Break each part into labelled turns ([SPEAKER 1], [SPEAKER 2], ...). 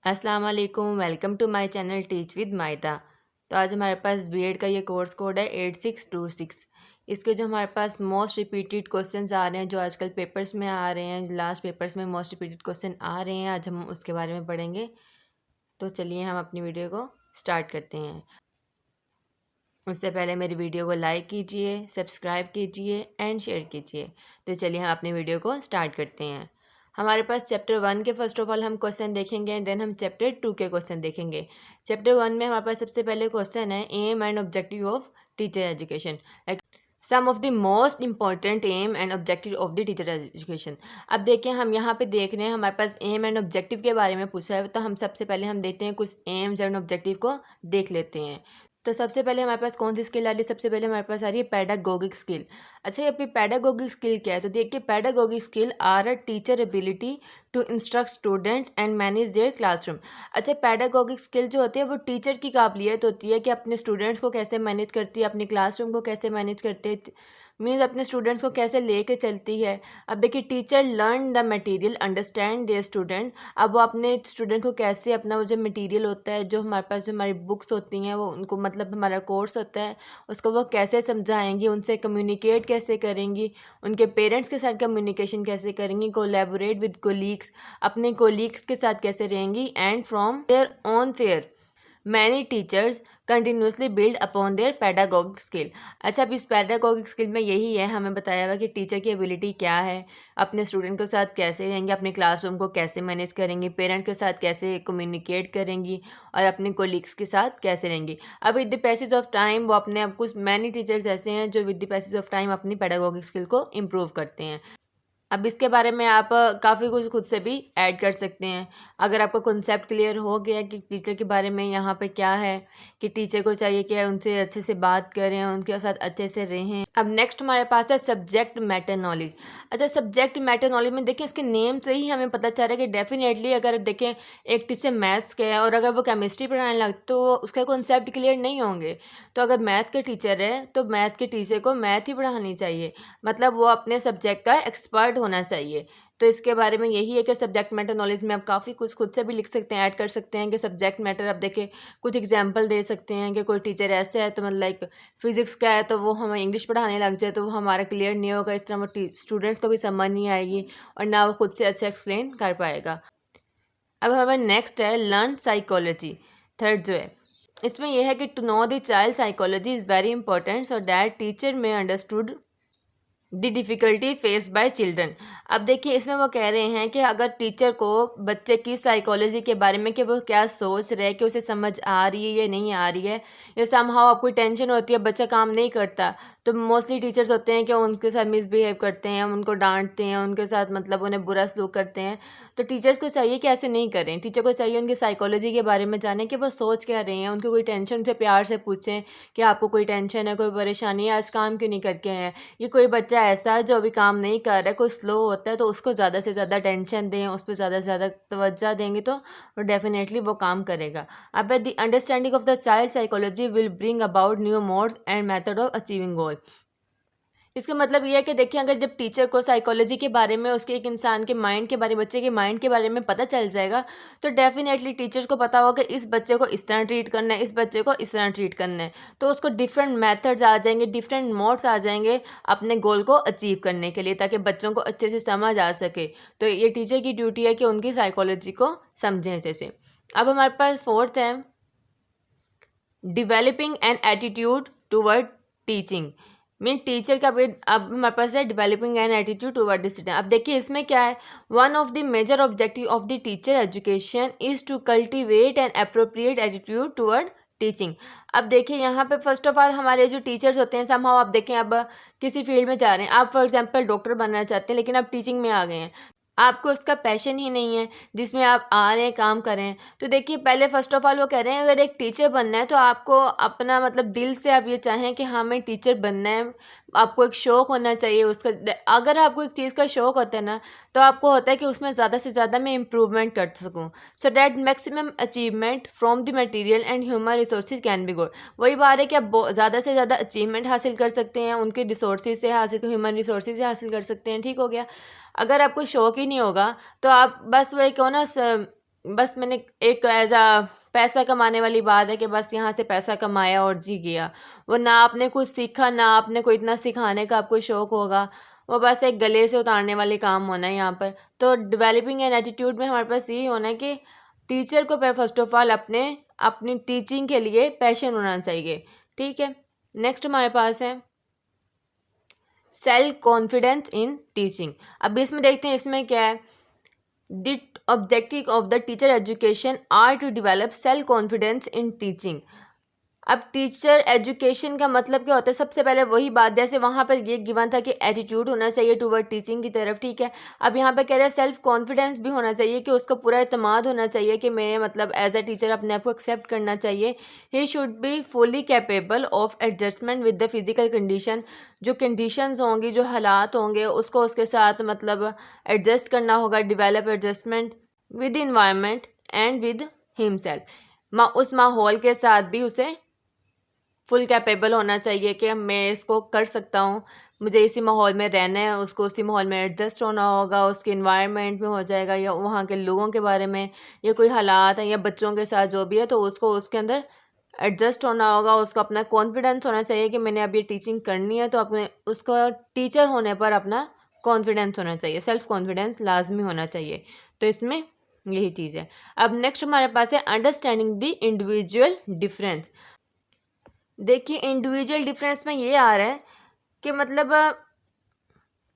[SPEAKER 1] अस्सलाम वालेकुम, welcome to my channel teach with Maida. तो आज हमारे पास बीएड का ये कोर्स कोड है 8626। इसके जो हमारे पास मोस्ट रिपीटेड क्वेश्चंस आ रहे हैं, जो आजकल पेपर्स में आ रहे हैं, लास्ट पेपर्स में मोस्ट रिपीटेड क्वेश्चन आ रहे हैं, आज हम उसके बारे में पढ़ेंगे। तो चलिए हम अपनी वीडियो को स्टार्ट करते हैं। उससे पहले मेरी वीडियो को लाइक कीजिए, सब्सक्राइब कीजिए एंड शेयर कीजिए। तो चलिए हम अपनी वीडियो को स्टार्ट करते हैं। हमारे पास चैप्टर 1 के फर्स्ट ऑफ ऑल हम क्वेश्चन देखेंगे एंड देन हम चैप्टर 2 के क्वेश्चन देखेंगे। चैप्टर 1 में हमारे पास सबसे पहले क्वेश्चन है aim and objective of teacher education, like some of the most important aim and objective of the teacher education. अब देखिए हम यहाँ पे देख रहे हैं हमारे पास एम एंड ऑब्जेक्टिव के बारे में पूछा है, तो हम सबसे पहले हम देखते हैं कुछ एम्स एंड ऑब्जेक्टिव को देख लेते हैं। तो सबसे पहले हमारे पास कौन सी स्किल आ रही है? सबसे पहले हमारे पास आ रही है पैडागोगिक स्किल। अच्छा, ये पैडागोगिक स्किल क्या है? तो देखिए pedagogic skill are a teacher ability to instruct student and manage their classroom. अच्छा, पैडागोगिक स्किल जो होती है वो टीचर की काबिलियत होती है कि अपने स्टूडेंट्स को कैसे मैनेज करती है, अपने क्लासरूम को कैसे मैनेज करते हैं, मीन्स अपने स्टूडेंट्स को कैसे लेके चलती है। अब देखिए teacher learn the material, understand their student. अब वो अपने स्टूडेंट को कैसे अपना वो जो मटेरियल होता है, जो हमारे पास जो हमारी बुक्स होती हैं, वो उनको मतलब हमारा कोर्स होता है, उसको वो कैसे समझाएंगी, उनसे कम्युनिकेट कैसे करेंगी, उनके पेरेंट्स के साथ कम्युनिकेशन कैसे करेंगी, कोलैबोरेट विद कोलीग्स, अपने कोलीग्स के साथ कैसे रहेंगी, and from their own fair many teachers continuously build upon their pedagogic skill. अच्छा, अब इस पैडागोगिक स्किल में यही है, हमें बताया हुआ कि टीचर की एबिलिटी क्या है, अपने स्टूडेंट के साथ कैसे रहेंगे, अपने क्लासरूम को कैसे मैनेज करेंगी, पेरेंट के साथ कैसे कम्युनिकेट करेंगी और अपने कोलीग्स के साथ कैसे रहेंगी। अब with the passage of time वो अपने आप कुछ मैनी टीचर्स ऐसे हैं जो with the passage of time अपनी पैडागोगिक स्किल को इम्प्रूव करते हैं। अब इसके बारे में आप काफ़ी कुछ खुद से भी ऐड कर सकते हैं। अगर आपका कॉन्सेप्ट क्लियर हो गया कि टीचर के बारे में यहाँ पे क्या है, कि टीचर को चाहिए कि उनसे अच्छे से बात करें, उनके साथ अच्छे से रहें। अब नेक्स्ट हमारे पास है सब्जेक्ट मैटर नॉलेज। अच्छा, सब्जेक्ट मैटर नॉलेज में देखिए इसके नेम से ही हमें पता चल रहा है कि डेफिनेटली अगर देखें एक टीचर मैथ्स का है और अगर वो केमिस्ट्री पढ़ाने लगते तो उसका कॉन्सेप्ट क्लियर नहीं होंगे। तो अगर मैथ के टीचर है तो मैथ के टीचर को मैथ ही पढ़ानी चाहिए, मतलब वो अपने सब्जेक्ट का एक्सपर्ट होना चाहिए। तो इसके बारे में यही है कि सब्जेक्ट मैटर नॉलेज में आप काफ़ी कुछ खुद से भी लिख सकते हैं, ऐड कर सकते हैं कि सब्जेक्ट मैटर। अब देखें कुछ एग्जांपल दे सकते हैं कि कोई टीचर ऐसे है तो मतलब लाइक फिजिक्स का है तो वो हमें इंग्लिश पढ़ाने लग जाए तो वो हमारा क्लियर नहीं होगा, इस तरह वो स्टूडेंट्स को भी समझ नहीं आएगी और ना वो खुद से अच्छा एक्सप्लेन कर पाएगा। अब हमारा नेक्स्ट है लर्न साइकोलॉजी, थर्ड जो है। इसमें यह है कि to know the child psychology is very important so that teacher में understood the difficulty face by children. अब देखिए इसमें वो कह रहे हैं कि अगर टीचर को बच्चे की साइकोलॉजी के बारे में कि वो क्या सोच रहे हैं, कि उसे समझ आ रही है या नहीं आ रही है, या समहाउ आप कोई टेंशन होती है बच्चा काम नहीं करता, तो मोस्टली टीचर्स होते हैं कि उनके साथ मिसबिहेव करते हैं, उनको डांटते हैं, उनके साथ मतलब उन्हें बुरा सलूक करते हैं। तो टीचर्स को चाहिए कि ऐसे नहीं करें, टीचर को चाहिए उनकी साइकोलॉजी के बारे में जानें कि वो सोच क्या रहे हैं, उनको कोई टेंशन से प्यार से पूछें कि आपको कोई टेंशन है, कोई परेशानी है, आज काम क्यों नहीं करके आए हैं, ये कोई बच्चा ऐसा है जो अभी काम नहीं कर रहा है, कोई स्लो होता है, तो उसको ज़्यादा से ज़्यादा टेंशन दें, उस पर ज़्यादा से ज़्यादा तवज्जो देंगे तो वो डेफिनेटली वो काम करेगा। अब the understanding of the child psychology will bring about new modes and method of achieving goal. इसका मतलब ये है कि देखिए अगर जब टीचर को साइकोलॉजी के बारे में, उसके एक इंसान के माइंड के बारे में, बच्चे के माइंड के बारे में पता चल जाएगा, तो डेफिनेटली टीचर्स को पता होगा कि इस बच्चे को इस तरह ट्रीट करना है, इस बच्चे को इस तरह ट्रीट करना है, तो उसको डिफरेंट मेथड्स आ जाएंगे, डिफरेंट मोड्स आ जाएंगे अपने गोल को अचीव करने के लिए, ताकि बच्चों को अच्छे से समझ आ सके। तो ये टीचर की ड्यूटी है कि उनकी साइकोलॉजी को समझें अच्छे से। अब हमारे पास फोर्थ है developing an attitude toward teaching, mean teacher का भी अब हमारे पास है developing an attitude toward the student. अब देखिए इसमें क्या है, one of the major objective of the teacher education is to cultivate an appropriate attitude toward teaching. अब देखिए यहाँ पे फर्स्ट ऑफ ऑल हमारे जो टीचर्स होते हैं, समहाउ आप देखें अब किसी फील्ड में जा रहे हैं, आप फॉर एग्जांपल डॉक्टर बनना चाहते हैं लेकिन आप टीचिंग में आ गए हैं, आपको उसका पैशन ही नहीं है जिसमें आप आ रहे हैं काम कर रहे हैं। तो देखिए पहले फर्स्ट ऑफ ऑल वो कह रहे हैं अगर एक टीचर बनना है तो आपको अपना मतलब दिल से आप ये चाहें कि हाँ मैं टीचर बनना है, आपको एक शौक़ होना चाहिए उसका। अगर आपको एक चीज़ का शौक़ होता है ना, तो आपको होता है कि उसमें ज़्यादा से ज़्यादा मैं इम्प्रूवमेंट कर सकूँ, so that maximum achievement from the material and human resources can be good. वही बात है कि आप ज़्यादा से ज़्यादा अचीवमेंट हासिल कर सकते हैं, उनके रिसोर्सेज से हासिल, ह्यूमन रिसोर्सेज से हासिल कर सकते हैं, ठीक हो गया। अगर आपको शौक़ ही नहीं होगा तो आप बस वो एक हो ना बस मैंने एक एज अ पैसा कमाने वाली बात है कि बस यहाँ से पैसा कमाया और जी गया। वो ना आपने कुछ सीखा, ना आपने कोई इतना सिखाने का आपको शौक़ होगा, वो बस एक गले से उतारने वाले काम होना है यहाँ पर। तो डेवलपिंग एन एटीट्यूड में हमारे पास यही होना है कि टीचर को फर्स्ट ऑफ ऑल अपनी टीचिंग के लिए पैशन होना चाहिए। ठीक है, नेक्स्ट हमारे पास है सेल्फ कॉन्फिडेंस इन टीचिंग। अब इसमें देखते हैं इसमें क्या है। The objective of the teacher education are to develop self confidence in teaching। अब टीचर एजुकेशन का मतलब क्या होता है? सबसे पहले वही बात, जैसे वहाँ पर ये गिवन था कि एटीट्यूड होना चाहिए टूवर्ड टीचिंग की तरफ। ठीक है, अब यहाँ पे कह रहे हैं सेल्फ कॉन्फिडेंस भी होना चाहिए, कि उसको पूरा एतमाद होना चाहिए कि मैं मतलब एज अ टीचर अपने आप को एक्सेप्ट करना चाहिए। He should be fully capable of adjustment with the physical condition. जो कंडीशंस होंगी, जो हालात होंगे, उसको उसके साथ मतलब एडजस्ट करना होगा। Develop adjustment with environment and with himself. उस माहौल के साथ भी उसे फुल कैपेबल होना चाहिए कि मैं इसको कर सकता हूँ, मुझे इसी माहौल में रहना है। उसको उसी माहौल में एडजस्ट होना होगा, उसके इन्वायरमेंट में हो जाएगा, या वहाँ के लोगों के बारे में, या कोई हालात हैं, या बच्चों के साथ जो भी है, तो उसको उसके अंदर एडजस्ट होना होगा। उसको अपना कॉन्फिडेंस होना चाहिए कि मैंने अब ये टीचिंग करनी है, तो अपने उसको टीचर होने पर अपना कॉन्फिडेंस होना चाहिए, सेल्फ कॉन्फिडेंस लाजमी होना चाहिए। तो इसमें यही चीज़ है। अब नेक्स्ट हमारे पास है अंडरस्टैंडिंग द इंडिविजुअल डिफरेंस। देखिए इंडिविजुअल डिफरेंस में ये आ रहा है कि मतलब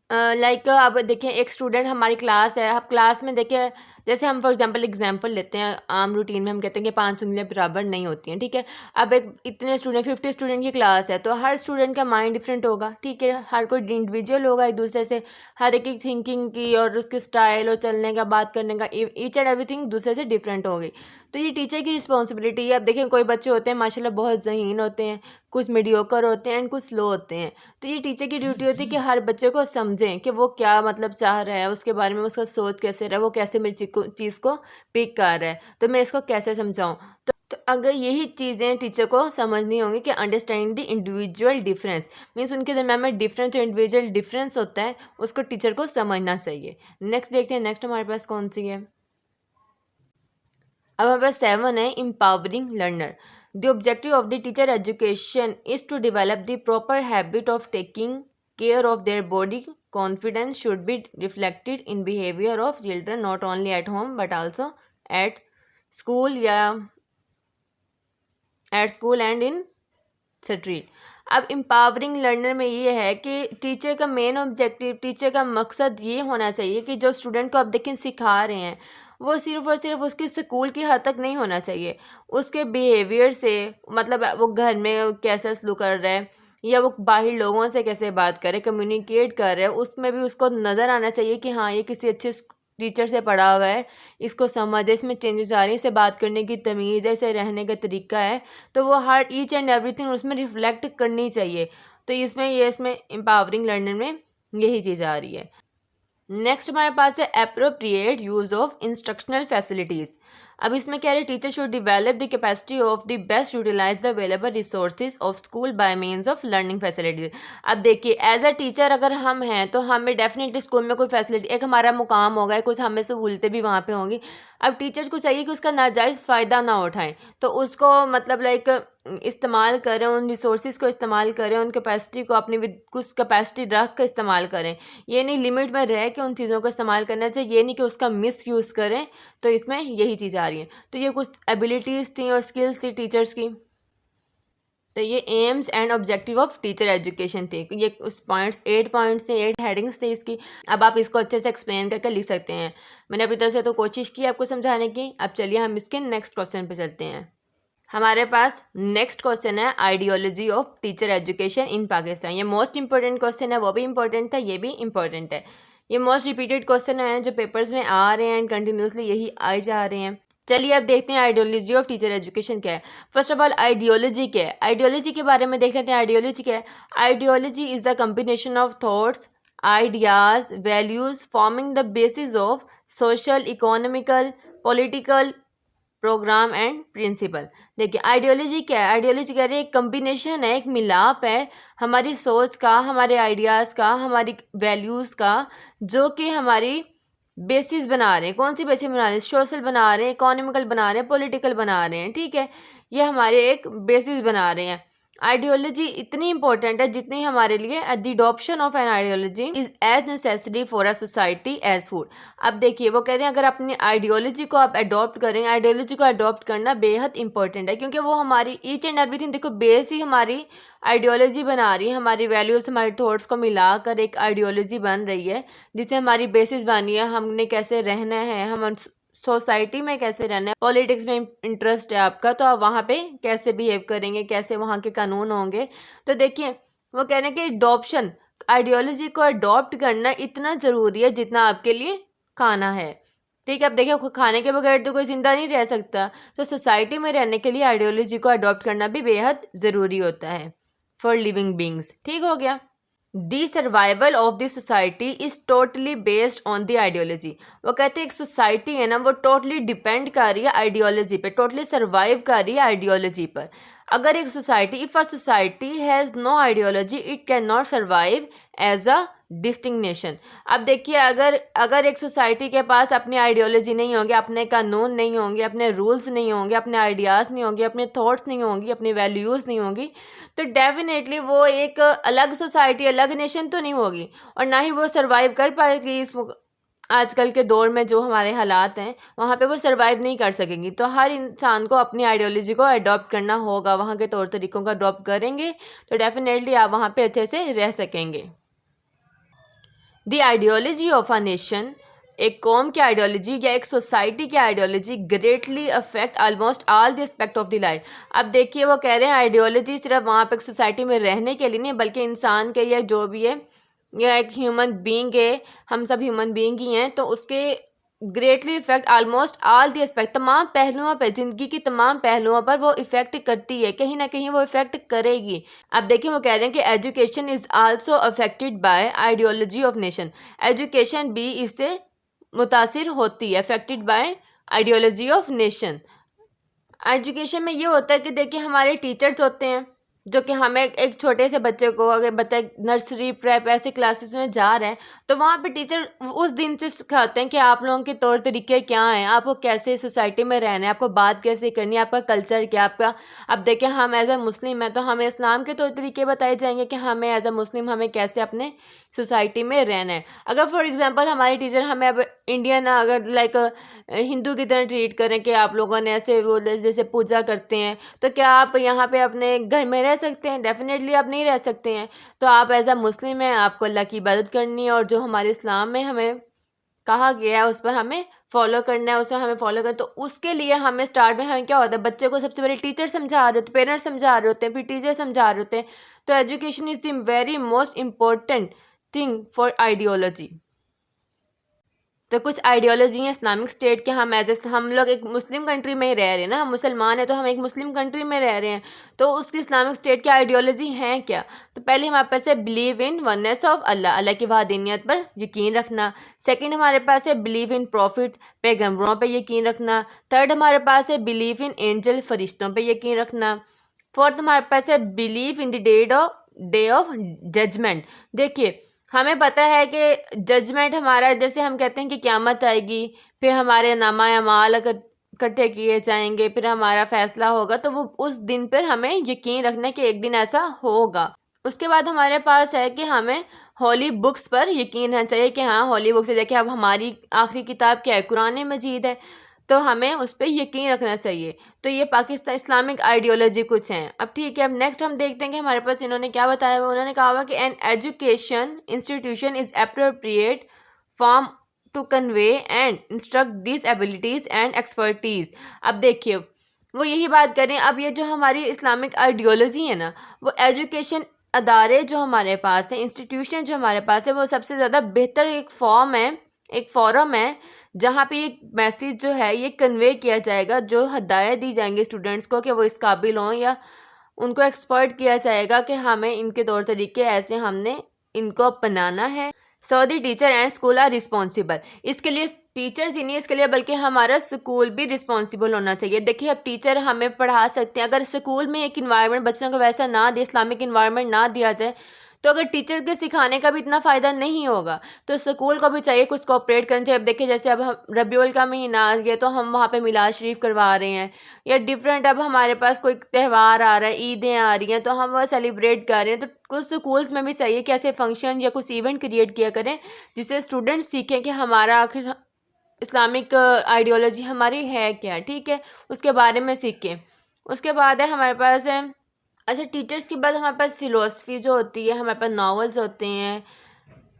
[SPEAKER 1] लाइक अब देखिए एक स्टूडेंट हमारी क्लास है, अब क्लास में देखिए जैसे हम फॉर एग्जांपल लेते हैं, आम रूटीन में हम कहते हैं कि 5 उंगलियां बराबर नहीं होती हैं। ठीक है, अब एक इतने स्टूडेंट 50 स्टूडेंट की क्लास है, तो हर स्टूडेंट का माइंड डिफरेंट होगा। ठीक है, हर कोई इंडिविजुअल होगा एक दूसरे से, हर एक की थिंकिंग की और उसके स्टाइल और चलने का, बात करने का, ईच एंड एवरीथिंग दूसरे से डिफरेंट होगी। तो ये टीचर की रिस्पॉन्सिबिलिटी है। अब देखिए कोई बच्चे होते हैं माशाल्लाह बहुत ज़हीन होते हैं, कुछ मीडियोकर होते हैं एंड कुछ स्लो होते हैं। तो ये टीचर की ड्यूटी होती है कि हर बच्चे को समझें कि वो क्या मतलब चाह रहा है, उसके बारे में उसका सोच कैसे रहा है, वो कैसे मेरी चीज़ को पिक कर रहा है, तो मैं इसको कैसे समझाऊँ। तो अगर यही चीज़ें टीचर को समझनी होंगी कि understand the individual difference, means उनके दरम्यान में डिफरेंस, जो इंडिविजुअल डिफरेंस होता है उसको टीचर को समझना चाहिए। नेक्स्ट देखते हैं, नेक्स्ट हमारे पास कौन सी है। अब हमारे पास 7 है empowering learner. The objective of the teacher education is to develop the proper habit of taking care of their body. Confidence should be reflected in behaviour of children not only at home but also at school and in street. अब empowering learner में ये है कि teacher का main objective, teacher का मकसद ये होना चाहिए कि जो स्टूडेंट को आप देखें सिखा रहे हैं, वो सिर्फ और सिर्फ उसकी स्कूल की हद तक नहीं होना चाहिए। उसके बिहेवियर से, मतलब वो घर में कैसा सलूक कर रहा है, या वो बाहर लोगों से कैसे बात करे, कम्युनिकेट कर रहा है, उसमें भी उसको नज़र आना चाहिए कि हाँ ये किसी अच्छे टीचर से पढ़ा हुआ है, इसको समझ है, इसमें चेंजेस आ रही है, इसे बात करने की तमीज़ है, इसे रहने का तरीका है, तो वो हर ईच एंड एवरीथिंग उसमें रिफ्लेक्ट करनी चाहिए। तो इसमें एम्पावरिंग लर्नर में यही चीज़ आ रही है। नेक्स्ट हमारे पास है appropriate use of instructional facilities. अब इसमें क्या है, teacher should develop the capacity of the best utilize the available resources of school by means of learning facilities. अब देखिए एज अ टीचर अगर हम हैं तो हमें डेफिनेटली स्कूल में कोई फैसिलिटी, एक हमारा मुकाम होगा, कुछ हमें सहूलतें भी वहाँ पे होंगी। अब टीचर्स को चाहिए कि उसका नाजायज़ फ़ायदा ना उठाएं, तो उसको मतलब लाइक इस्तेमाल करें, उन रिसोर्सेज को इस्तेमाल करें, उन कैपेसिटी को अपनी कुछ कैपेसिटी रख कर इस्तेमाल करें। ये नहीं लिमिट में रह के उन चीज़ों को इस्तेमाल करना चाहिए, ये नहीं कि उसका मिस यूज़ करें। तो इसमें यही चीज़ आ रही है। तो ये कुछ एबिलिटीज़ थी और स्किल्स थी टीचर्स की। तो ये AIIMS and objective of teacher education थी। ये उस पॉइंट्स 8 पॉइंट्स थे, 8 हेडिंग्स थी इसकी। अब आप इसको अच्छे से एक्सप्लेन करके लिख सकते हैं। मैंने अपनी तरफ से तो कोशिश की आपको समझाने की। अब चलिए हम इसके नेक्स्ट क्वेश्चन पे चलते हैं। हमारे पास नेक्स्ट क्वेश्चन है ideology of teacher education in Pakistan. ये मोस्ट इंपॉर्टेंट क्वेश्चन है, वो भी इंपॉर्टेंट था, ये भी इंपॉर्टेंट है। ये मोस्ट रिपीटेड क्वेश्चन है जो पेपर्स में आ रहे हैं एंड कंटिन्यूसली यही आए जा रहे हैं। चलिए अब देखते हैं आइडियोलॉजी ऑफ टीचर एजुकेशन क्या है। फर्स्ट ऑफ ऑल आइडियोलॉजी क्या है, आइडियोलॉजी के बारे में देख लेते हैं। आइडियोलॉजी क्या है? Ideology is the combination of thoughts, ideas, values forming the basis of social, economical, political programme and principle. देखिए आइडियोलॉजी क्या है? आइडियोलॉजी कह रही है एक कम्बिनेशन है, एक मिलाप है हमारी सोच का, हमारे आइडियाज़ का, हमारी वैल्यूज़ का, जो कि हमारी बेसिस बना रहे हैं। कौन सी बेसिस बना रहे हैं? सोशल बना रहे हैं, इकोनॉमिकल बना रहे हैं, पॉलिटिकल बना रहे हैं, ठीक है। ये हमारे एक बेसिस बना रहे हैं। आइडियोलॉजी इतनी इंपॉर्टेंट है जितनी हमारे लिए the adoption of an ideology is as necessary for a society as food. अब देखिए वो कह रहे हैं अगर अपनी आइडियोलॉजी को आप अडॉप्ट करें, आइडियोलॉजी को अडॉप्ट करना बेहद इंपॉर्टेंट है, क्योंकि वो हमारी ईच एंड एवरीथिंग, देखो बेस ही हमारी आइडियोलॉजी बना रही है। हमारी वैल्यूज़, हमारी थॉट्स को मिलाकर एक आइडियोलॉजी बन रही है, जिससे हमारी बेसिस बनी है हमने कैसे रहना है, हम सोसाइटी में कैसे रहना है। पॉलिटिक्स में इंटरेस्ट है आपका तो आप वहाँ पे कैसे बिहेव करेंगे, कैसे वहाँ के कानून होंगे। तो देखिए वो कह रहे हैं कि अडॉप्शन, आइडियोलॉजी को अडॉप्ट करना इतना ज़रूरी है जितना आपके लिए खाना है, ठीक है। अब देखिए खाने के बगैर तो कोई ज़िंदा नहीं रह सकता, तो सोसाइटी में रहने के लिए आइडियोलॉजी को अडॉप्ट करना भी बेहद ज़रूरी होता है फॉर लिविंग बींग्स, ठीक हो गया। The survival of the society is totally based on the ideology. वो कहते हैं एक सोसाइटी है ना, वो टोटली डिपेंड कर रही है आइडियोलॉजी पे, टोटली सर्वाइव कर रही है आइडियोलॉजी पर। अगर एक society, if a society has no ideology it can not survive as a distinct nation. अब देखिए अगर अगर एक सोसाइटी के पास अपनी आइडियोलॉजी नहीं होगी, अपने कानून नहीं होंगे, अपने रूल्स नहीं होंगे, अपने आइडियाज़ नहीं होंगे, अपने थॉट्स नहीं होंगी, अपनी वैल्यूज़ नहीं होंगी, तो डेफिनेटली वो एक अलग सोसाइटी, अलग नेशन तो नहीं होगी, और ना ही वो सर्वाइव कर पाएगी इस आजकल के दौर में जो हमारे हालात हैं वहाँ पे वो सर्वाइव नहीं कर सकेंगी। तो हर इंसान को अपनी आइडियोलॉजी को अडॉप्ट करना होगा, वहाँ के तौर तरीक़ों को अडॉप्ट करेंगे तो डेफिनेटली आप वहाँ पे अच्छे से रह सकेंगे। The ideology of a nation, एक कौम की आइडियोलॉजी या एक सोसाइटी की ideology greatly affect almost all the aspect of the life. अब देखिए वो कह रहे हैं आइडियोलॉजी सिर्फ वहाँ पे सोसाइटी में रहने के लिए नहीं, बल्कि इंसान के या जो भी है या एक ह्यूमन बीइंग है, हम सब ह्यूमन बीइंग ही हैं, तो उसके greatly effect almost all the aspect, तमाम पहलुओं पर, ज़िंदगी की तमाम पहलुओं पर वो इफ़ेक्ट करती है, कहीं ना कहीं वो इफ़ेक्ट करेगी। अब देखिए वो कह रहे हैं कि education is also affected by ideology of nation. Education भी इससे मुतासिर होती है, affected by ideology of nation. Education में ये होता है कि देखिए हमारे टीचर्स होते हैं जो कि हमें एक छोटे से बच्चे को, अगर बच्चा नर्सरी प्रेप ऐसे क्लासेस में जा रहा है तो वहाँ पे टीचर उस दिन से सिखाते हैं कि आप लोगों के तौर तरीके क्या हैं, आपको कैसे सोसाइटी में रहना है, आपको बात कैसे करनी है, आपका कल्चर क्या, आपका। अब देखिए हम एज अ मुस्लिम हैं तो हमें इस्लाम के तौर तरीके बताए जाएंगे कि हमें एज अ मुस्लिम हमें कैसे अपने सोसाइटी में रहना है। अगर फॉर एग्जांपल हमारी टीचर हमें अब इंडियन, अगर लाइक हिंदू की तरह ट्रीट करें कि आप लोगों ने ऐसे वो जैसे पूजा करते हैं, तो क्या आप यहाँ पे अपने घर में रह सकते हैं? डेफिनेटली आप नहीं रह सकते हैं। तो आप एज अ मुस्लिम हैं, आपको अल्लाह की इबादत करनी है, और जो हमारे इस्लाम में हमें कहा गया है उस पर हमें फॉलो करना है, उसे हमें फॉलो करना। तो उसके लिए हमें स्टार्ट में हमें क्या होता है, बच्चे को सबसे पहले टीचर समझा रहे होते, पेरेंट्स समझा रहे होते हैं, फिर टीचर समझा रहे होते हैं। तो education is the very most important thing for ideology. तो कुछ आइडियोलॉजी है इस्लामिक स्टेट के, हम लोग एक मुस्लिम कंट्री में ही रह रहे हैं ना, हम मुसलमान हैं तो हम एक मुस्लिम कंट्री में रह रहे हैं, तो उसकी इस्लामिक स्टेट की आइडियोलॉजी हैं क्या? तो पहले हमारे पास है बिलीव इन वननेस ऑफ अल्लाह, अल्लाह की वहादनीयत पर यकीन रखना। सेकंड हमारे पास है बिलीव इन प्रॉफिट्स, पैगम्बरों पर यकीन रखना। थर्ड हमारे पास है बिलीव इन एंजल, फरिश्तों पर यकीन रखना। फोर्थ हमारे पास है believe in the day of judgement. देखिए हमें पता है कि जजमेंट हमारा, जैसे हम कहते हैं कि क़यामत आएगी, फिर हमारे नामा अमाल इकट्ठे किए जाएंगे, फिर हमारा फैसला होगा, तो वो उस दिन पर हमें यकीन रखना है कि एक दिन ऐसा होगा। उसके बाद हमारे पास है कि हमें होली बुक्स पर यकीन रहना चाहिए कि हाँ होली बुक्स है, देखिए अब हमारी आखिरी किताब क्या है, कुरान मजीद है, तो हमें उस पर यकीन रखना चाहिए। तो ये पाकिस्तान इस्लामिक आइडियोलॉजी कुछ हैं। अब ठीक है, अब नेक्स्ट हम देखते हैं कि हमारे पास इन्होंने क्या बताया हुआ। उन्होंने कहा हुआ कि an education institution is appropriate form to convey and instruct this abilities and expertise. अब देखिए वो यही बात करें, अब ये जो हमारी इस्लामिक आइडियोलॉजी है ना, वो एजुकेशन अदारे जो हमारे पास हैं, इंस्टीट्यूशन जो हमारे पास है, वो सबसे ज़्यादा बेहतर एक फॉर्म है, एक फोरम है जहाँ पे एक मैसेज जो है ये कन्वे किया जाएगा, जो हदायत दी जाएंगी स्टूडेंट्स को कि वो इस काबिल हों, या उनको एक्सपर्ट किया जाएगा कि हमें इनके तौर तरीके ऐसे हमने इनको अपनाना है। So the teacher and school are responsible. इसके लिए टीचर्स ही नहीं, इसके लिए बल्कि हमारा स्कूल भी रिस्पॉन्सिबल होना चाहिए। देखिए अब टीचर हमें पढ़ा सकते हैं, अगर स्कूल में एक इन्वायरमेंट बच्चों को वैसा ना दे, इस्लामिक इन्वायरमेंट ना दिया जाए, तो अगर टीचर के सिखाने का भी इतना फ़ायदा नहीं होगा तो स्कूल को भी चाहिए कुछ कोऑपरेट करना चाहिए। अब देखिए जैसे अब हम रबीउल का महीना आ गया तो हम वहाँ पे मिलाद शरीफ करवा रहे हैं, या डिफरेंट अब हमारे पास कोई त्यौहार आ रहा है, ईदें आ रही हैं तो हम वह सेलिब्रेट कर रहे हैं। तो कुछ स्कूल्स में भी चाहिए कि ऐसे फंक्शन या कुछ इवेंट क्रिएट किया करें जिससे स्टूडेंट्स सीखें कि हमारा आखिर इस्लामिक आइडियोलॉजी हमारी है क्या, ठीक है, उसके बारे में सीखें। उसके बाद है हमारे पास है, अच्छा टीचर्स के बाद हमारे पास फ़िलोसफी जो होती है, हमारे पास नॉवेल्स होते हैं,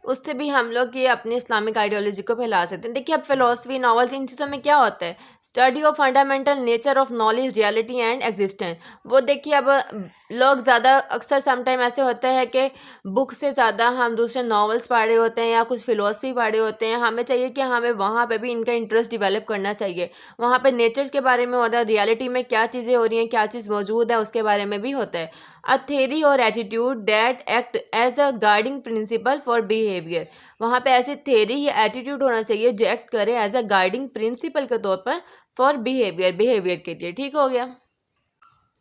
[SPEAKER 1] उससे भी हम लोग ये अपनी इस्लामिक आइडियोलॉजी को फैला सकते हैं। देखिए अब फिलोसफी नॉवेल्स इन चीज़ों में क्या होता है, study of fundamental nature of knowledge reality and existence. वो देखिए अब लोग ज़्यादा अक्सर समटाइम ऐसे होता है कि बुक से ज़्यादा हम दूसरे नॉवेल्स पढ़ रहे होते हैं या कुछ फिलोसफी पढ़ रहे होते हैं। हमें चाहिए कि हमें वहाँ पे भी इनका इंटरेस्ट डेवलप करना चाहिए। वहाँ पे नेचर के बारे में होता है, रियलिटी में क्या चीज़ें हो रही हैं, क्या चीज़ मौजूद है, उसके बारे में भी होता है। अ थेरी और attitude that act as a guiding principle for behaviour. वहाँ पे ऐसी थेरी या एटीट्यूड होना चाहिए जो एक्ट करे एज अ गाइडिंग प्रिंसिपल के तौर पर फॉर बिहेवियर के लिए। ठीक हो गया,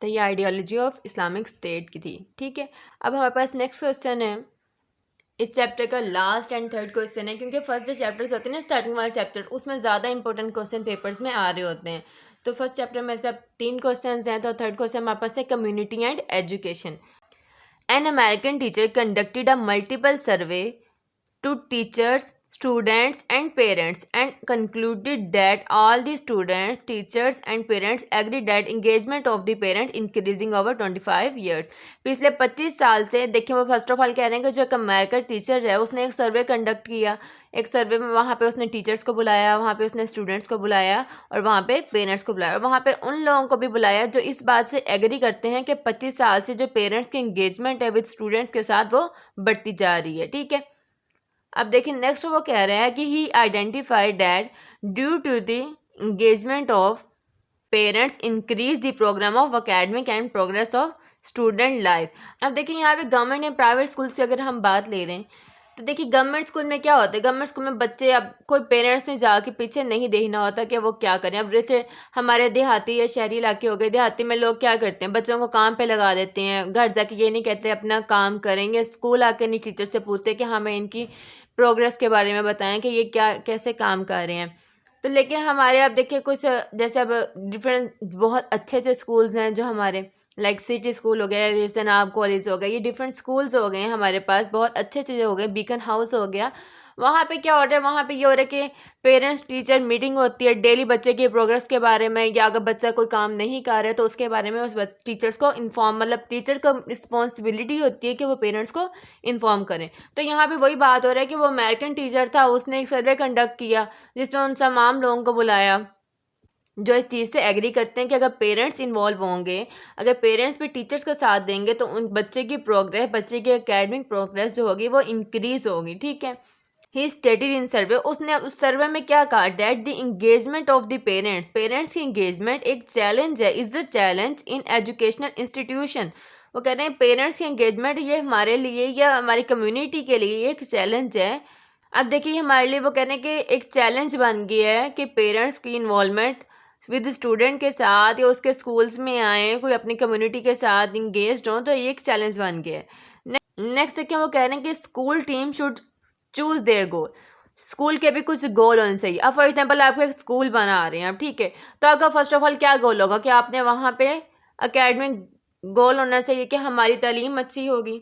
[SPEAKER 1] तो ये आइडियोलॉजी ऑफ इस्लामिक स्टेट की थी। ठीक है, अब हमारे पास नेक्स्ट क्वेश्चन है, इस चैप्टर का लास्ट एंड थर्ड क्वेश्चन है, क्योंकि फर्स्ट जो चैप्टर्स होते हैं ना स्टार्टिंग वाले चैप्टर, उसमें ज़्यादा इंपॉर्टेंट क्वेश्चन पेपर्स में आ रहे होते हैं। तो फर्स्ट चैप्टर में से अब 3 क्वेश्चन हैं, तो थर्ड क्वेश्चन हमारे पास है community and education. An American teacher conducted a multiple survey to teachers, students, and parents and concluded that all the students, teachers, and parents agreed that engagement of the parents increasing over 25 years. पिछले 25 साल से देखिए, वो first of all कह रहे हैं कि जो एक अमेरिकन टीचर है उसने एक सर्वे कंडक्ट किया। एक सर्वे में वहाँ पे उसने टीचर्स को बुलाया, वहाँ पे उसने स्टूडेंट्स को बुलाया और वहाँ पे पेरेंट्स को बुलाया, और वहाँ पे उन लोगों को भी बुलाया जो इस बात से एग्री करते हैं कि 25 साल से जो पेरेंट्स की इंगेजमेंट है विद स्टूडेंट्स के साथ वो बढ़ती जा रही है। ठीक है, अब देखिए नेक्स्ट वो कह रहा है कि he identified that due to the engagement of parents increase the programme of academic and progress of student life. अब देखिए यहाँ पे गवर्नमेंट एंड प्राइवेट स्कूल से अगर हम बात ले रहे हैं तो देखिए गवर्नमेंट स्कूल में क्या होता है, गवर्नमेंट स्कूल में बच्चे, अब कोई पेरेंट्स ने जाके पीछे नहीं देखना होता कि वो क्या करें। अब जैसे हमारे देहाती या शहरी इलाके हो गए, देहाती में लोग क्या करते हैं, बच्चों को काम पे लगा देते हैं, घर जाके ये नहीं कहते अपना काम करेंगे, स्कूल आके नहीं टीचर से पूछते कि हमें इनकी प्रोग्रेस के बारे में बताएं कि ये क्या कैसे काम कर रहे हैं। तो लेकिन हमारे अब देखिए कुछ जैसे अब डिफरेंट बहुत अच्छे अच्छे स्कूल्स हैं जो हमारे, लाइक सिटी स्कूल हो गया, जैसे जनाब कॉलेज हो गया, ये डिफरेंट स्कूल्स हो गए हैं हमारे पास, बहुत अच्छे अच्छे हो गए, बीकन हाउस हो गया। वहाँ पे क्या हो रहा है, वहाँ पे ये हो रहा है कि पेरेंट्स टीचर मीटिंग होती है डेली बच्चे की प्रोग्रेस के बारे में, या अगर बच्चा कोई काम नहीं कर रहा है तो उसके बारे में उस टीचर्स को इन्फॉर्म, मतलब टीचर का रिस्पॉन्सिबिलिटी होती है कि वो पेरेंट्स को इन्फॉर्म करें। तो यहाँ पे वही बात हो रहा है कि वो अमेरिकन टीचर था, उसने एक सर्वे कंडक्ट किया जिसमें उन तमाम लोगों को बुलाया जो इस चीज़ से एग्री करते हैं कि अगर पेरेंट्स इन्वॉल्व होंगे, अगर पेरेंट्स भी टीचर्स का साथ देंगे तो उन बच्चे की प्रोग्रेस, बच्चे की एकेडमिक प्रोग्रेस जो होगी वो इंक्रीज होगी। ठीक है, ही स्टेटेड इन सर्वे, उसने उस सर्वे में क्या कहा, that the engagement of the parents, parents की इंगेजमेंट एक चैलेंज है, is a challenge in educational institution. वो कह रहे हैं पेरेंट्स की इंगेजमेंट ये हमारे लिए या हमारी कम्युनिटी के लिए एक चैलेंज है। अब देखिए हमारे लिए वो कह रहे हैं कि एक चैलेंज बन गया है कि पेरेंट्स की इन्वॉल्वमेंट विद स्टूडेंट के साथ या उसके स्कूल्स में आए, कोई अपनी कम्युनिटी के साथ इंगेज हों, तो ये एक चैलेंज बन गया है। नेक्स्ट देखिए वो कह रहे हैं कि school team should choose there goal, school के भी कुछ गोल होने चाहिए। अब फॉर एग्जांपल आपको एक स्कूल बना रहे हैं आप, ठीक है, तो आपका फर्स्ट ऑफ ऑल क्या गोल होगा कि आपने वहाँ पे एकेडमिक गोल होना चाहिए कि हमारी तालीम अच्छी होगी।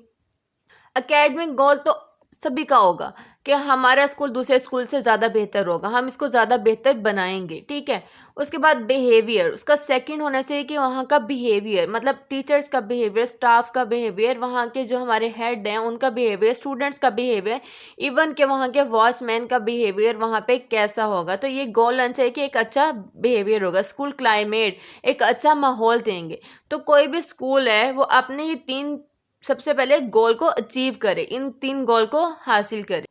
[SPEAKER 1] एकेडमिक गोल तो सभी का होगा कि हमारा स्कूल दूसरे स्कूल से ज़्यादा बेहतर होगा, हम इसको ज़्यादा बेहतर बनाएंगे। ठीक है, उसके बाद बिहेवियर, उसका सेकंड होना चाहिए कि वहाँ का बिहेवियर, मतलब टीचर्स का बिहेवियर, स्टाफ का बिहेवियर, वहाँ के जो हमारे हेड हैं उनका बिहेवियर, स्टूडेंट्स का बिहेवियर, इवन के वहाँ के वॉचमैन का बिहेवियर वहाँ पे कैसा होगा। तो ये गोल होना चाहिए कि एक अच्छा बिहेवियर होगा, स्कूल क्लाइमेट, एक अच्छा माहौल देंगे। तो कोई भी स्कूल है वो अपने ये 3 सबसे पहले गोल को अचीव करे, इन 3 गोल को हासिल करे।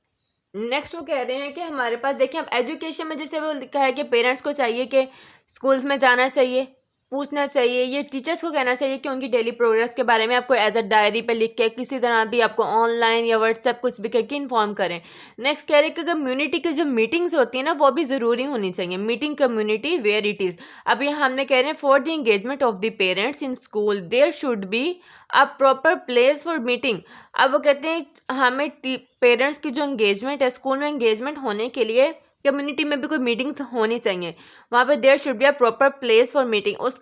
[SPEAKER 1] नेक्स्ट वो कह रहे हैं कि हमारे पास देखिए अब एजुकेशन में जैसे वो लिखा है कि पेरेंट्स को चाहिए कि स्कूल्स में जाना चाहिए, पूछना चाहिए, ये टीचर्स को कहना चाहिए कि उनकी डेली प्रोग्रेस के बारे में आपको एज अ डायरी पे लिख के किसी तरह भी आपको ऑनलाइन या व्हाट्सएप कुछ भी करके इन्फॉर्म करें। नेक्स्ट कह रहे हैं कि कम्युनिटी की जो मीटिंग्स होती है ना वो भी ज़रूरी होनी चाहिए, meeting community where it is. अब ये हमने कह रहे हैं for the engagement of the parents in school there should be a proper place for meeting. अब वो कहते हैं हमें पेरेंट्स की जो इंगेजमेंट है, स्कूल में इंगेजमेंट होने के लिए कम्युनिटी में भी कोई मीटिंग्स होनी चाहिए, वहाँ पे there should be a proper place for meeting. उस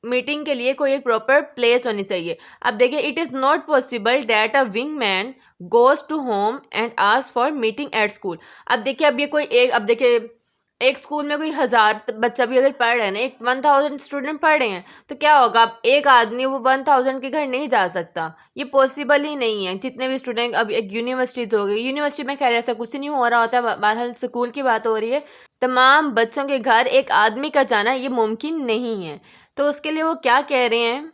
[SPEAKER 1] मीटिंग के लिए कोई एक प्रॉपर प्लेस होनी चाहिए। अब देखिए it is not possible that a wing man goes to home and ask for meeting at school. अब देखिए अब ये कोई एक, अब देखिए एक स्कूल में कोई 1000 बच्चा भी अगर पढ़ रहे हैं ना, एक 1000 स्टूडेंट पढ़ रहे हैं, तो क्या होगा, अब एक आदमी वो 1000 के घर नहीं जा सकता, ये पॉसिबल ही नहीं है। जितने भी स्टूडेंट, अब एक यूनिवर्सिटीज़ हो गई, यूनिवर्सिटी में खैर ऐसा कुछ नहीं हो रहा होता, बहरहाल स्कूल की बात हो रही है। तमाम बच्चों के घर एक आदमी का जाना ये मुमकिन नहीं है। तो उसके लिए वो क्या कह रहे हैं,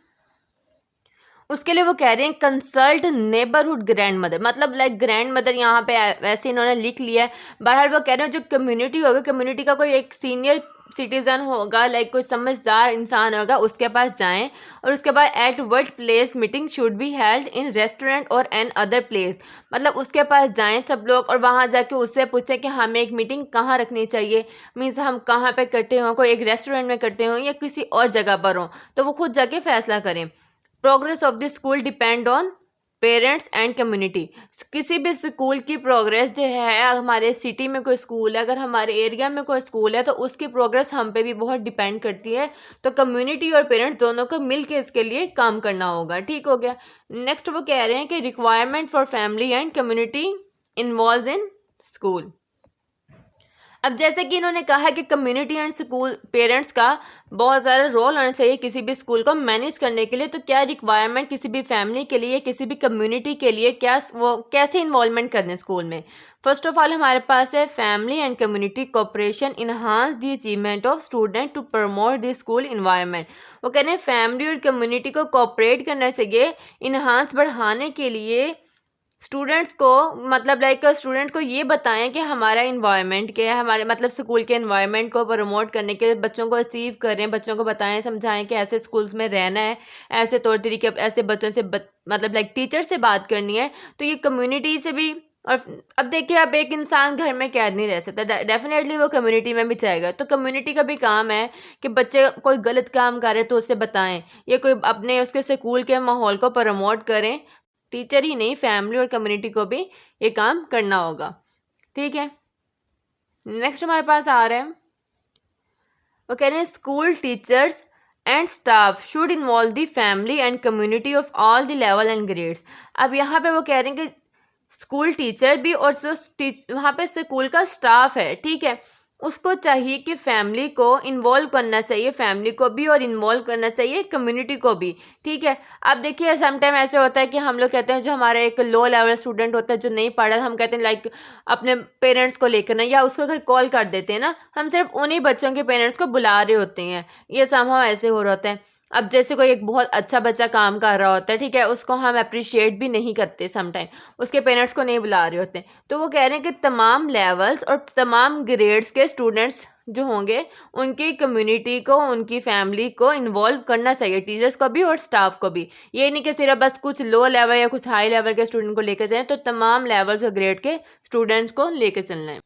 [SPEAKER 1] उसके लिए वो कह रहे हैं कंसल्ट नेबरहुड ग्रैंड मदर, मतलब लाइक ग्रैंड मदर यहाँ पे वैसे इन्होंने लिख लिया है। बहरहाल वो कह रहे हैं जो कम्युनिटी होगा, कम्युनिटी का कोई एक सीनियर सिटीज़न होगा, लाइक कोई समझदार इंसान होगा, उसके पास जाएं। और उसके बाद at what place meeting should be held in restaurant और एन अदर प्लेस, मतलब उसके पास जाएं सब लोग और वहाँ जाके उससे पूछें कि हमें एक मीटिंग कहाँ रखनी चाहिए, मीन्स हम कहाँ पे करते हों, कोई एक रेस्टोरेंट में करते हों या किसी और जगह पर हों, तो वो खुद जाके फैसला करें। Progress of the school depend on parents and community. किसी भी स्कूल की प्रोग्रेस जो है, हमारे सिटी में कोई स्कूल है, अगर हमारे एरिया में कोई स्कूल है, तो उसकी प्रोग्रेस हम पे भी बहुत डिपेंड करती है। तो कम्युनिटी और पेरेंट्स दोनों को मिल के इसके लिए काम करना होगा। ठीक हो गया। नेक्स्ट वो कह रहे हैं कि requirement for family and community involve in school. अब जैसे कि इन्होंने कहा है कि कम्युनिटी एंड स्कूल पेरेंट्स का बहुत ज़्यादा रोल होना चाहिए किसी भी स्कूल को मैनेज करने के लिए, तो क्या रिक्वायरमेंट किसी भी फैमिली के लिए, किसी भी कम्युनिटी के लिए, क्या वो कैसे इन्वॉल्वमेंट करने स्कूल में। फर्स्ट ऑफ ऑल हमारे पास है family and community cooperation enhance the achievement of student to promote the school environment. वो कहते हैं फैमिली और कम्युनिटी को कोऑपरेट करना चाहिए इन्हांस बढ़ाने के लिए स्टूडेंट्स को, मतलब लाइक स्टूडेंट को ये बताएं कि हमारा इन्वायरमेंट क्या है, हमारे मतलब स्कूल के इन्वायरमेंट को प्रमोट करने के लिए बच्चों को अचीव करें, बच्चों को बताएं समझाएं कि ऐसे स्कूल्स में रहना है, ऐसे तौर तरीके, ऐसे बच्चों से मतलब लाइक टीचर से बात करनी है। तो ये कम्युनिटी से भी, और अब देखिए अब एक इंसान घर में कैद नहीं रह सकता, डेफिनेटली वो कम्युनिटी में भी जाएगा। तो कम्युनिटी का भी काम है कि बच्चे कोई गलत काम करे तो उसे बताएं, ये कोई अपने उसके स्कूल के माहौल को प्रमोट करें। टीचर ही नहीं, फैमिली और कम्युनिटी को भी ये काम करना होगा। ठीक है। नेक्स्ट हमारे पास आ रहा है, वो कह रहे हैं school teachers and staff should involve the family and community of all the level and grades. अब यहाँ पे वो कह रहे हैं कि स्कूल टीचर भी और जो वहाँ पे स्कूल का स्टाफ है, ठीक है, उसको चाहिए कि फैमिली को इन्वॉल्व करना चाहिए, फैमिली को भी, और इन्वॉल्व करना चाहिए कम्युनिटी को भी। ठीक है। अब देखिए समटाइम ऐसे होता है कि हम लोग कहते हैं जो हमारा एक लो लेवल स्टूडेंट होता है जो नहीं पढ़ा, हम कहते हैं लाइक अपने पेरेंट्स को लेकर ना, या उसको अगर कॉल कर देते हैं ना, हम सिर्फ उन्हीं बच्चों के पेरेंट्स को बुला रहे होते हैं, ये समहाउ ऐसे हो रहा होता है। अब जैसे कोई एक बहुत अच्छा बच्चा काम कर रहा होता है, ठीक है, उसको हम अप्रिशिएट भी नहीं करते समटाइम, उसके पेरेंट्स को नहीं बुला रहे होते। तो वो कह रहे हैं कि तमाम लेवल्स और तमाम ग्रेड्स के स्टूडेंट्स जो होंगे उनकी कम्युनिटी को, उनकी फैमिली को इन्वॉल्व करना चाहिए, टीचर्स को भी और स्टाफ को भी। ये नहीं कि सिर्फ बस कुछ लो लेवल या कुछ हाई लेवल के स्टूडेंट को लेकर जाएं, तो तमाम लेवल्स और ग्रेड के स्टूडेंट्स को लेकर चलना है।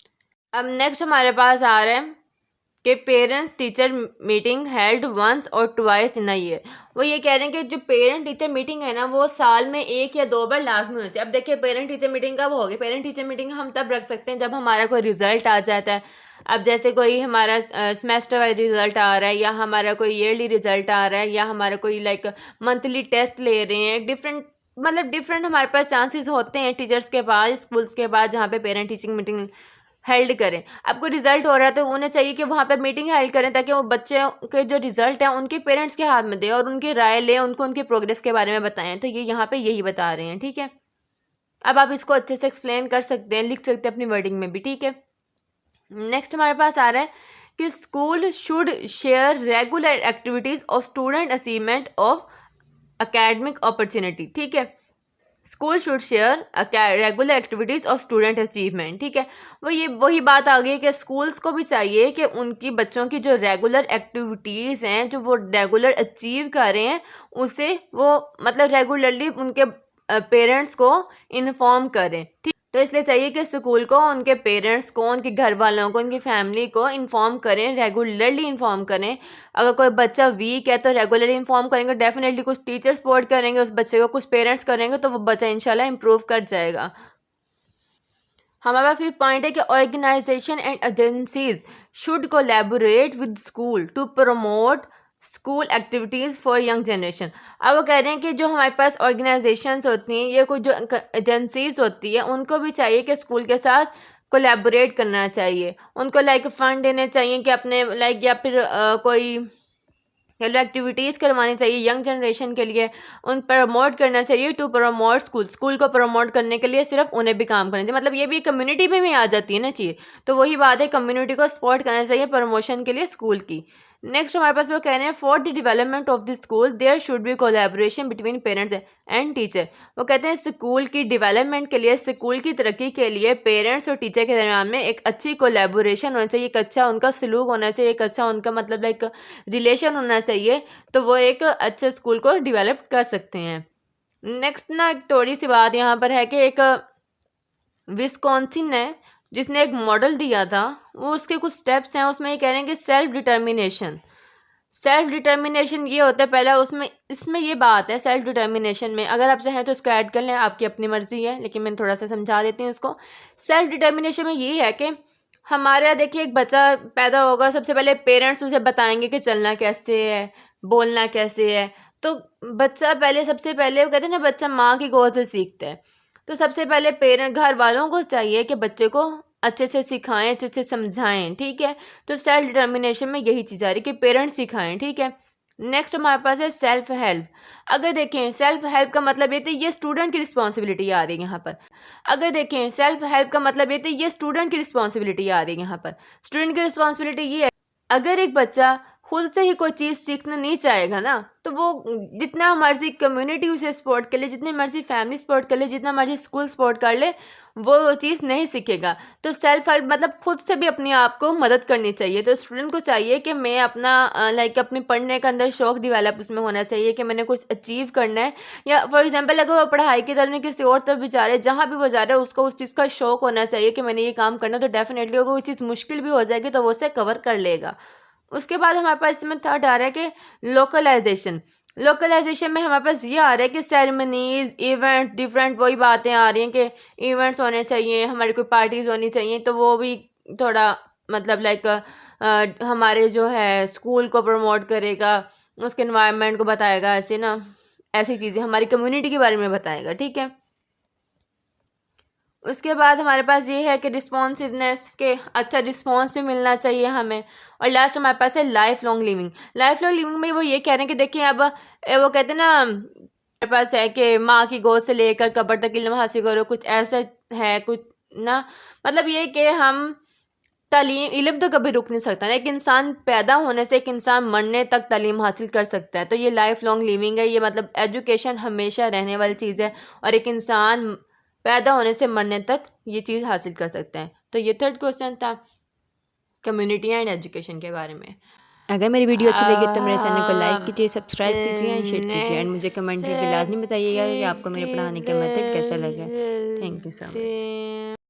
[SPEAKER 1] अब नेक्स्ट हमारे पास आ रहा है कि parents teacher meeting held once और ट्वाइस इन अ ईयर। वो ये कह रहे हैं कि जो पेरेंट टीचर मीटिंग है ना, वो साल में 1 या 2 बार लाजमी होनी चाहिए। अब देखिए पेरेंट टीचर मीटिंग कब होगी, पेरेंट टीचर मीटिंग हम तब रख सकते हैं जब हमारा कोई रिजल्ट आ जाता है। अब जैसे कोई हमारा सेमेस्टर वाइज रिजल्ट आ रहा है, या हमारा कोई ईयरली रिजल्ट आ रहा है, या हमारा कोई लाइक मंथली टेस्ट ले रहे हैं, डिफरेंट मतलब डिफरेंट हमारे पास चांसेस होते हैं टीचर्स के पास, स्कूल्स के पास, जहाँ पे पेरेंट टीचिंग मीटिंग हेल्ड करें। अब कोई रिजल्ट हो रहा है तो उन्हें चाहिए कि वहाँ पे मीटिंग हेल्ड करें, ताकि वो बच्चे के जो रिजल्ट हैं उनके पेरेंट्स के हाथ में दें और उनकी राय लें, उनको उनकी प्रोग्रेस के बारे में बताएं। तो ये यहाँ पे यही बता रहे हैं। ठीक है। अब आप इसको अच्छे से एक्सप्लेन कर सकते हैं, लिख सकते हैं अपनी वर्डिंग में भी। ठीक है। नेक्स्ट हमारे पास आ रहा है कि school should share regular activities of student achievement of academic opportunity. ठीक है। School should share regular activities of student achievement. ठीक है, वही बात आ गई कि स्कूल्स को भी चाहिए कि उनकी बच्चों की जो रेगुलर एक्टिविटीज़ हैं, जो वो रेगुलर अचीव कर रहे हैं, उसे वो मतलब रेगुलरली उनके पेरेंट्स को इन्फॉर्म करें। ठीक, तो इसलिए चाहिए कि स्कूल को उनके पेरेंट्स को, उनके घर वालों को, उनकी फैमिली को इन्फॉर्म करें, रेगुलरली इन्फॉर्म करें। अगर कोई बच्चा वीक है तो रेगुलरली इन्फॉर्म करेंगे, डेफिनेटली कुछ टीचर सपोर्ट करेंगे उस बच्चे को, कुछ पेरेंट्स करेंगे तो वो बच्चा इंशाल्लाह इम्प्रूव कर जाएगा। हमारा फिर पॉइंट है कि organisation and agencies should collaborate with school to promote school activities for young generation. अब वो कह रहे हैं कि जो हमारे पास ऑर्गेनाइजेशंस होती हैं या कोई जो एजेंसीज होती है, उनको भी चाहिए कि स्कूल के साथ कोलैबोरेट करना चाहिए, उनको लाइक फ़ंड देने चाहिए कि अपने लाइक, या फिर कोई खेलो एक्टिविटीज़ करवानी चाहिए यंग जनरेशन के लिए, उन प्रमोट करना चाहिए टू प्रमोट स्कूल को प्रमोट करने के लिए सिर्फ उन्हें भी काम करना चाहिए। मतलब ये भी कम्युनिटी में भी आ जाती है ना चीज़, तो वही बात है, कम्युनिटी को सपोर्ट करना चाहिए प्रमोशन के लिए स्कूल की। नेक्स्ट हमारे पास वो कह रहे हैं for the development of the school there should be collaboration between parents and teacher. वो कहते हैं स्कूल की डेवलपमेंट के लिए, स्कूल की तरक्की के लिए पेरेंट्स और टीचर के दरम्यान में एक अच्छी कोलैबोरेशन होना चाहिए, एक अच्छा उनका सलूक होना चाहिए, एक अच्छा उनका मतलब लाइक रिलेशन होना चाहिए, तो वो एक अच्छे स्कूल को डेवलप कर सकते हैं। नेक्स्ट ना एक थोड़ी सी बात यहाँ पर है कि एक विस्कॉन्सिन है जिसने एक मॉडल दिया था, वो उसके कुछ स्टेप्स हैं, उसमें ये कह रहे हैं कि सेल्फ डिटर्मिनेशन ये होता है पहला, उसमें इसमें ये बात है सेल्फ डिटर्मिनेशन में, अगर आप चाहें तो इसको ऐड कर लें, आपकी अपनी मर्जी है, लेकिन मैं थोड़ा सा समझा देती हूँ उसको। सेल्फ डिटर्मिनेशन में ये है कि हमारे यहाँ देखिए एक बच्चा पैदा होगा, सबसे पहले पेरेंट्स उसे बताएंगे कि चलना कैसे है, बोलना कैसे है, तो बच्चा पहले सबसे पहले वो कहते हैं ना बच्चा माँ की गोद से सीखता है, तो सबसे पहले पेरेंट घर वालों को चाहिए कि बच्चे को अच्छे से सिखाएं, अच्छे से समझाएं। ठीक है, तो सेल्फ डिटर्मिनेशन में यही चीज़ आ रही है कि पेरेंट्स सिखाएं। ठीक है, नेक्स्ट हमारे पास है सेल्फ हेल्प। अगर देखें सेल्फ हेल्प का मतलब ये तो ये स्टूडेंट की रिस्पॉन्सिबिलिटी आ रही है यहाँ पर। अगर देखें सेल्फ हेल्प का मतलब ये तो ये स्टूडेंट की रिस्पॉन्सिबिलिटी आ रही है यहाँ पर। स्टूडेंट की रिस्पॉन्सिबिलिटी ये है, अगर एक बच्चा खुद से ही कोई चीज़ सीखना नहीं चाहेगा ना, तो वो जितना मर्जी कम्युनिटी उसे सपोर्ट कर ले, जितनी मर्जी फैमिली सपोर्ट कर ले, जितना मर्जी स्कूल सपोर्ट कर ले, वो चीज़ नहीं सीखेगा। तो सेल्फ हेल्प मतलब खुद से भी अपने आप को मदद करनी चाहिए। तो स्टूडेंट को चाहिए कि मैं अपना लाइक अपने पढ़ने के अंदर शौक डेवलप उसमें होना चाहिए कि मैंने कुछ अचीव करना है, या फॉर एग्जांपल अगर वो पढ़ाई की तरफ नहीं किसी और तरफ भी जा रहे हैं, जहाँ भी वो जा रहा है उसको उस चीज़ का शौक होना चाहिए कि मैंने ये काम करना, तो डेफिनेटली अगर वो चीज़ मुश्किल भी हो जाएगी तो वो उसे कवर कर लेगा। उसके बाद हमारे पास इसमें थर्ड आ रहा है कि लोकलाइजेशन में हमारे पास ये आ रहा है कि सेरेमनीज, इवेंट, डिफरेंट वही बातें आ रही हैं कि इवेंट्स होने चाहिए, हमारी कोई पार्टीज होनी चाहिए, तो वो भी थोड़ा मतलब लाइक हमारे जो है स्कूल को प्रमोट करेगा, उसके इन्वायरमेंट को बताएगा, ऐसे ना ऐसी चीज़ें हमारी कम्युनिटी के बारे में बताएगा। ठीक है, उसके बाद हमारे पास ये है कि रिस्पॉन्सिवनेस के अच्छा रिस्पॉन्स भी मिलना चाहिए हमें। और लास्ट हमारे पास है लाइफ लॉन्ग लिविंग में वो ये कह रहे हैं कि देखिए अब वो कहते हैं ना हमारे पास है कि माँ की गोद से लेकर कब्र तक इल्म हासिल करो, कुछ ऐसा है कुछ ना, मतलब ये कि हम तालीम इल्म तो कभी रुक नहीं सकता ना, एक इंसान पैदा होने से एक इंसान मरने तक तालीम हासिल कर सकता है, तो ये लाइफ लॉन्ग लिविंग है, ये मतलब एजुकेशन हमेशा रहने वाली चीज़ है, और एक इंसान पैदा होने से मरने तक ये चीज़ हासिल कर सकते हैं। तो ये थर्ड क्वेश्चन था कम्युनिटी एंड एजुकेशन के बारे में।
[SPEAKER 2] अगर मेरी वीडियो अच्छी लगी तो मेरे चैनल को लाइक कीजिए, सब्सक्राइब कीजिए एंड शेयर कीजिए, एंड मुझे कमेंट करके लाजमी बताइएगा कि आपको मेरे पढ़ाने का मेथड कैसा लगा। Thank you so much.